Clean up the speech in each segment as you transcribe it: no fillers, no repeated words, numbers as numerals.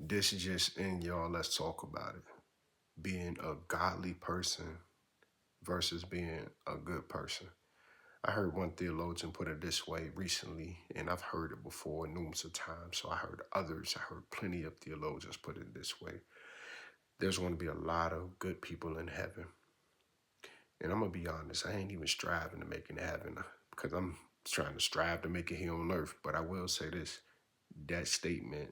This is just in y'all. Let's talk about it. Being a godly person versus being a good person. I heard one theologian put it this way recently, and I've heard it before numerous of times. So I heard others, I heard plenty of theologians put it this way. There's going to be a lot of good people in heaven. And I'm going to be honest, I ain't even striving to make it in heaven because I'm trying to strive to make it here on earth. But I will say this, that statement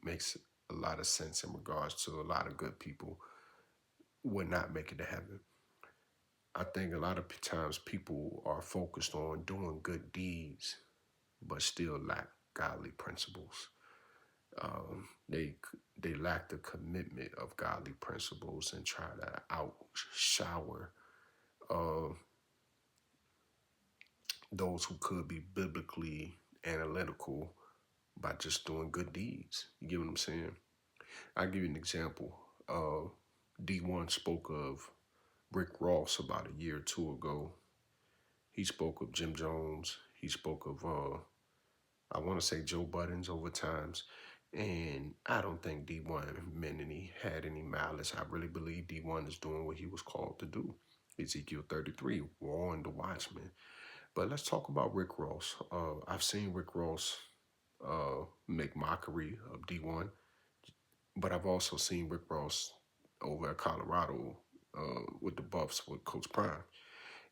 makes a lot of sense in regards to a lot of good people would not make it to heaven. I think a lot of times people are focused on doing good deeds, but still lack godly principles. They lack the commitment of godly principles and try to outshower uh, those who could be biblically analytical by just doing good deeds. You get what I'm saying? I'll give you an example. D1 spoke of Rick Ross about a year or two ago. He spoke of Jim Jones. He spoke of, I want to say Joe Buttons over times. And I don't think D1 meant any, had any malice. I really believe D1 is doing what he was called to do. Ezekiel 33, warn the watchman. But let's talk about Rick Ross. I've seen Rick Ross make mockery of D1, but I've also seen Rick Ross over at Colorado with the Buffs with Coach Prime.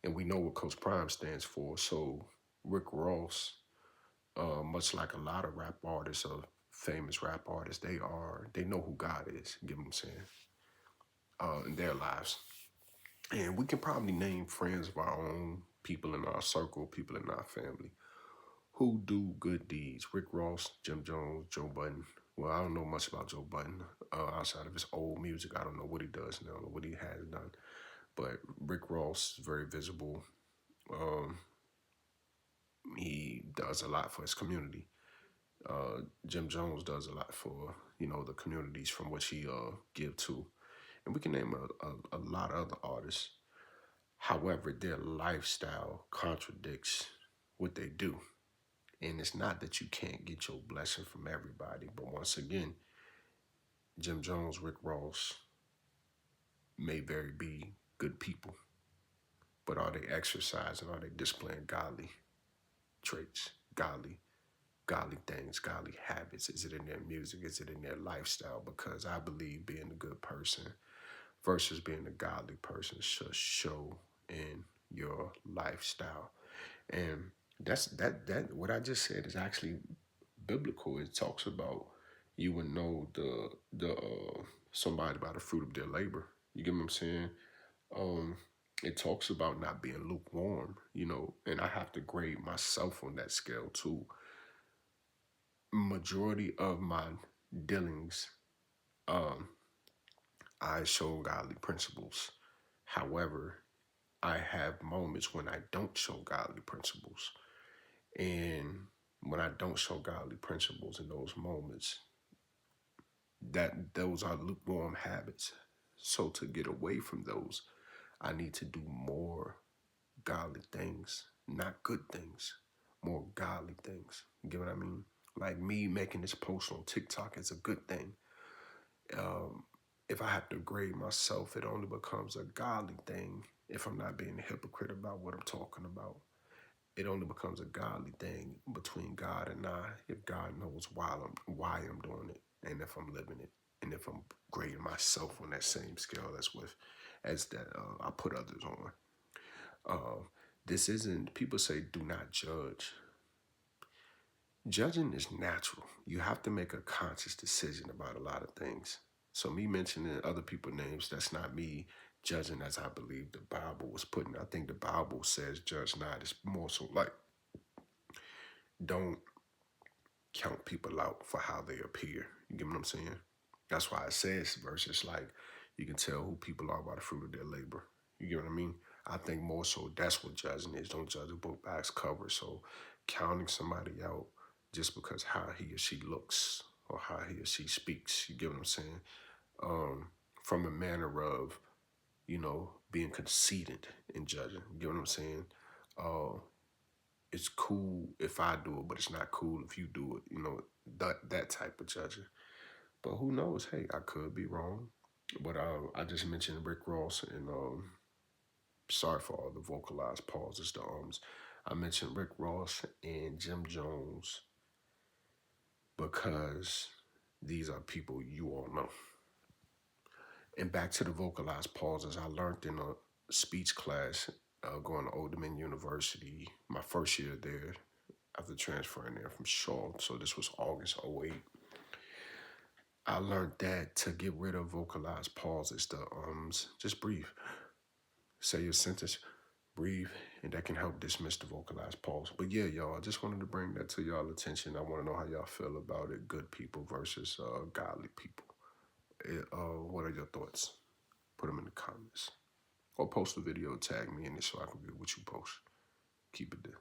And we know what Coach Prime stands for. So Rick Ross, much like a lot of rap artists or famous rap artists, they know who God is. You get what I'm saying? In their lives, and we can probably name friends of our own, people in our circle, people in our family, who do good deeds. Rick Ross, Jim Jones, Joe Budden. Well, I don't know much about Joe Budden outside of his old music. I don't know what he does now, or what he has done. But Rick Ross is very visible. Um, he does a lot for his community. Jim Jones does a lot for the communities from which he give to, and we can name a lot of other artists. However, their lifestyle contradicts what they do, and it's not that you can't get your blessing from everybody, but once again, Jim Jones, Rick Ross may very be good people, but are they exercising? Are they displaying godly traits, godly things, godly habits? Is it in their music? Is it in their lifestyle? Because I believe being a good person versus being a godly person should show in your lifestyle. And that what I just said is actually biblical. It talks about you would know the somebody by the fruit of their labor. You get what I'm saying? Um, it talks about not being lukewarm, and I have to grade myself on that scale too. Majority of my dealings, um, I show godly principles. However, I have moments when I don't show godly principles. And when I don't show godly principles in those moments, that those are lukewarm habits. So to get away from those, I need to do more godly things, not good things, more godly things. You get what I mean? Like me making this post on TikTok is a good thing. Um, if I have to grade myself, it only becomes a godly thing if I'm not being a hypocrite about what I'm talking about. It only becomes a godly thing between God and I if God knows why I'm doing it, and if I'm living it, and if I'm grading myself on that same scale as that I put others on. Uh, this isn't. People say do not judge. Judging is natural. You have to make a conscious decision about a lot of things. So me mentioning other people's names, that's not me judging as I believe the Bible was putting. I think the Bible says judge not. It's more so like don't count people out for how they appear. You get what I'm saying? That's why it says verses like you can tell who people are by the fruit of their labor. You get what I mean? I think more so that's what judging is. Don't judge a book by its cover. So counting somebody out just because how he or she looks or how he or she speaks. You get what I'm saying? From a manner of, being conceited in judging. You get what I'm saying? Uh, it's cool if I do it, but it's not cool if you do it. That type of judging. But who knows? Hey, I could be wrong. But I just mentioned Rick Ross, and sorry for all the vocalized pauses, the ums. I mentioned Rick Ross and Jim Jones because these are people you all know. And back to the vocalized pauses, I learned in a speech class going to Old Dominion University, my first year there after transferring there from Shaw. So this was August '08. I learned that to get rid of vocalized pauses, the ums, just breathe. Say your sentence, breathe, and that can help dismiss the vocalized pause. But yeah, y'all, I just wanted to bring that to y'all attention. I want to know how y'all feel about it, good people versus godly people. What are your thoughts? Put them in the comments. Or post a video, tag me in it so I can get what you post. Keep it there.